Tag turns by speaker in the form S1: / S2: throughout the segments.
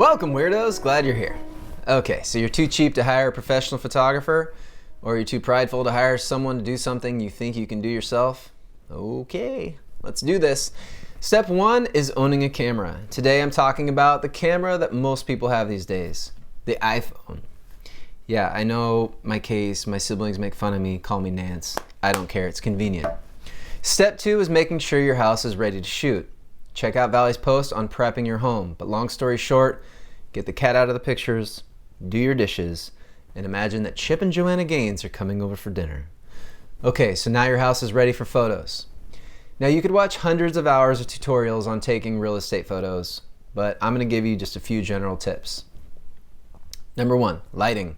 S1: Welcome weirdos, glad you're here. Okay, so you're too cheap to hire a professional photographer, or you're too prideful to hire someone to do something you think you can do yourself? Okay, let's do this. Step one is owning a camera. Today I'm talking about the camera that most people have these days, the iPhone. Yeah, I know my siblings make fun of me, call me Nance. I don't care, it's convenient. Step two is making sure your house is ready to shoot. Check out Vali's post on prepping your home, but long story short, get the cat out of the pictures, do your dishes, and imagine that Chip and Joanna Gaines are coming over for dinner. Okay, so now your house is ready for photos. Now you could watch hundreds of hours of tutorials on taking real estate photos, but I'm going to give you just a few general tips. Number one, lighting.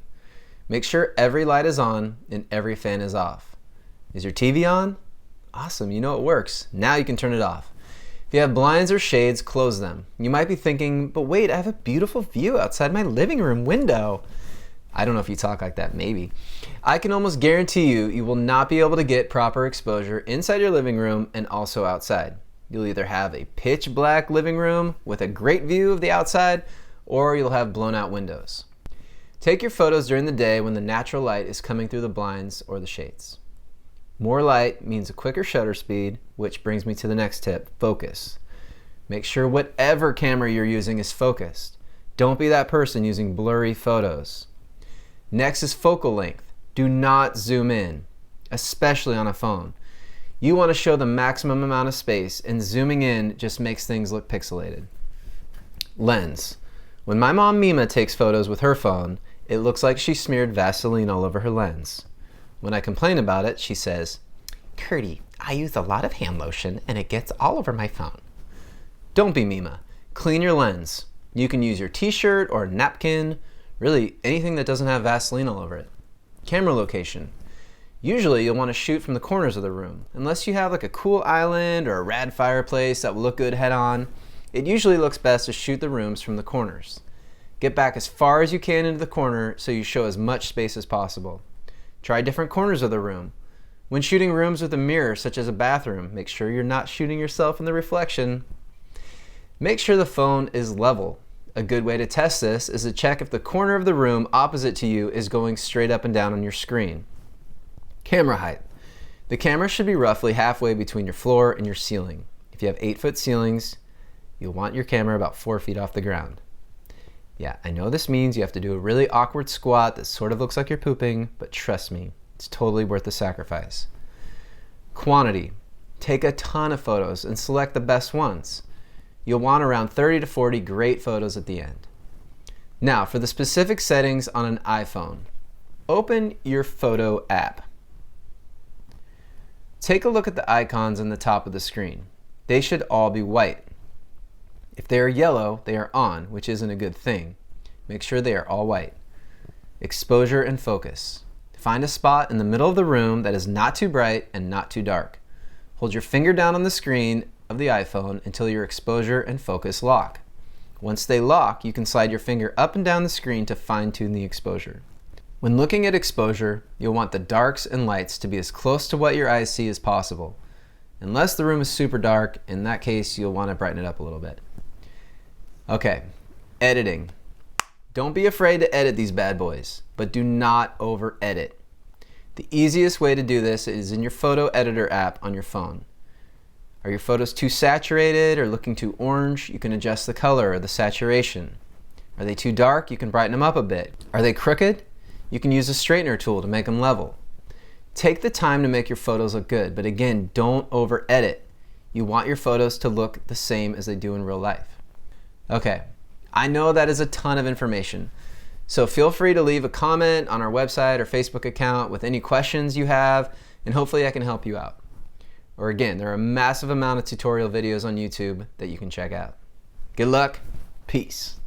S1: Make sure every light is on and every fan is off. Is your TV on? Awesome, you know it works. Now you can turn it off. If you have blinds or shades, close them. You might be thinking, but wait, I have a beautiful view outside my living room window. I don't know if you talk like that, maybe. I can almost guarantee you will not be able to get proper exposure inside your living room and also outside. You'll either have a pitch black living room with a great view of the outside, or you'll have blown out windows. Take your photos during the day when the natural light is coming through the blinds or the shades. More light means a quicker shutter speed, which brings me to the next tip, focus. Make sure whatever camera you're using is focused. Don't be that person using blurry photos. Next is focal length. Do not zoom in, especially on a phone. You want to show the maximum amount of space, and zooming in just makes things look pixelated. Lens. When my mom Mima takes photos with her phone, it looks like she smeared Vaseline all over her lens. When I complain about it, she says, "Curdy, I use a lot of hand lotion and it gets all over my phone." Don't be Mima. Clean your lens. You can use your t-shirt or a napkin, really anything that doesn't have Vaseline all over it. Camera location. Usually you'll want to shoot from the corners of the room. Unless you have like a cool island or a rad fireplace that will look good head on, it usually looks best to shoot the rooms from the corners. Get back as far as you can into the corner so you show as much space as possible. Try different corners of the room. When shooting rooms with a mirror, such as a bathroom, make sure you're not shooting yourself in the reflection. Make sure the phone is level. A good way to test this is to check if the corner of the room opposite to you is going straight up and down on your screen. Camera height. The camera should be roughly halfway between your floor and your ceiling. If you have 8-foot ceilings, you'll want your camera about 4 feet off the ground. Yeah, I know this means you have to do a really awkward squat that sort of looks like you're pooping, but trust me, it's totally worth the sacrifice. Quantity. Take a ton of photos and select the best ones. You'll want around 30 to 40 great photos at the end. Now, for the specific settings on an iPhone, open your photo app. Take a look at the icons on the top of the screen. They should all be white. If they are yellow, they are on, which isn't a good thing. Make sure they are all white. Exposure and focus. Find a spot in the middle of the room that is not too bright and not too dark. Hold your finger down on the screen of the iPhone until your exposure and focus lock. Once they lock, you can slide your finger up and down the screen to fine-tune the exposure. When looking at exposure, you'll want the darks and lights to be as close to what your eyes see as possible. Unless the room is super dark, in that case, you'll want to brighten it up a little bit. Okay, editing. Don't be afraid to edit these bad boys, but do not over edit. The easiest way to do this is in your photo editor app on your phone. Are your photos too saturated or looking too orange? You can adjust the color or the saturation. Are they too dark? You can brighten them up a bit. Are they crooked? You can use a straightener tool to make them level. Take the time to make your photos look good, but again, don't over edit. You want your photos to look the same as they do in real life. Okay, I know that is a ton of information, so feel free to leave a comment on our website or Facebook account with any questions you have, and hopefully I can help you out. Or again, there are a massive amount of tutorial videos on YouTube that you can check out. Good luck, peace.